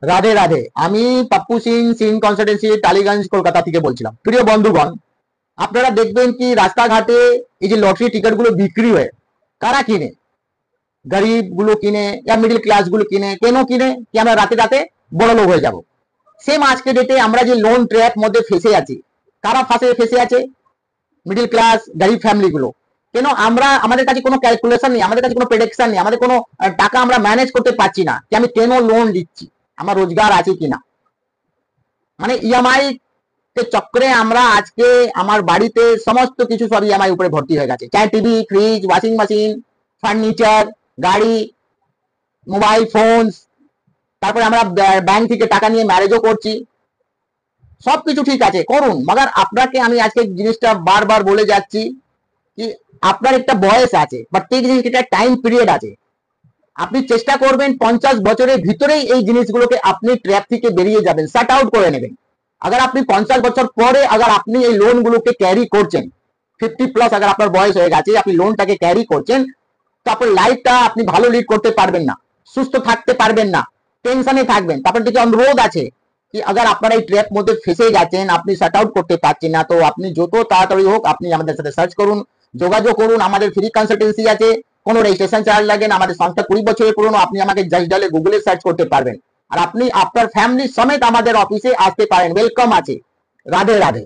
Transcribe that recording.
রাধে রাধে। আমি পাপ্পু সিং, সিং কনসালটেন্সি, টালিগঞ্জ, কলকাতা থেকে বলছিলাম। প্রিয় বন্ধুগণ, আপনারা দেখবেন কি রাস্তাঘাটে এই যে লটারি টিকিট গুলো বিক্রি হয়, কারা কিনে? গরিব গুলো কিনে, মিডিল ক্লাস গুলো কিনে। কেন কিনে? কি আমরা রাতে রাতে বড় লোক হয়ে যাব। সেম আজকে ডেটে আমরা যে লোন ট্র্যাপ মধ্যে ফেসে আছি, কারা ফেসে আছে? মিডিল ক্লাস গরিব ফ্যামিলি গুলো। কেন? আমরা, আমাদের কাছে কোনো ক্যালকুলেশন নেই, আমাদের কাছে কোনো প্রেডিকশন নেই, আমাদের কোনো টাকা আমরা ম্যানেজ করতে পারছি না যে আমি কেন লোন দিচ্ছি, আমার রোজগার আছে কিনা। মানে ইএমআই কে চক্রে আমরা আজকে আমার বাড়িতে সমস্ত কিছু সব ইএমআই উপরে ভর্তি হয়ে গেছে, চাই TV, fridge, washing machine, furniture, গাড়ি, মোবাইল ফোন। তারপরে আমরা ব্যাংক থেকে টাকা নিয়ে ম্যারেজও করছি। সবকিছু ঠিক আছে, করুন, মগার আপনাকে আমি আজকে জিনিসটা বারবার বলে যাচ্ছি কি আপনার একটা বয়স আছে, বাট এই জিনিসটা একটা টাইম পিরিয়ড আছে। আপনি চেষ্টা করবেন 50 বছরের ভিতরেই এই জিনিসগুলোকে আপনি ট্র্যাপ থেকে বেরিয়ে যাবেন, শাট আউট করে নেবেন। अगर আপনি 50 বছর পরে अगर আপনি এই লোনগুলোকে ক্যারি করছেন, 50+ अगर আপনার বয়স হয়ে গেছে, আপনি লোনটাকে ক্যারি করছেন, তো আপনার লাইফটা আপনি ভালো লিড করতে পারবেন না, সুস্থ থাকতে পারবেন না, টেনশনে থাকবেন। তারপর কিছু অনুরোধ আছে কি अगर আপনারা এই ট্র্যাপ মধ্যে ফেসে গেছেন, আপনি শাট আউট করতে পারছেন না, তো আপনি যত তাড়াতাড়ি হোক আপনি আমাদের সাথে সার্চ করুন, যোগাযোগ করুন। আমাদের ফ্রি কনসালটেন্সি আছে, কোনো রেজিস্ট্রেশন চার্জ লাগে না। আমাদের সংস্থা 20 বছরের পুরনো। আপনি আমাকে জাস্ট ডালে গুগলে সার্চ করতে পারবেন, আর আপনি আপনার ফ্যামিলি সমেত আমাদের অফিসে আসতে পারেন। ওয়েলকাম আছে। রাধে রাধে।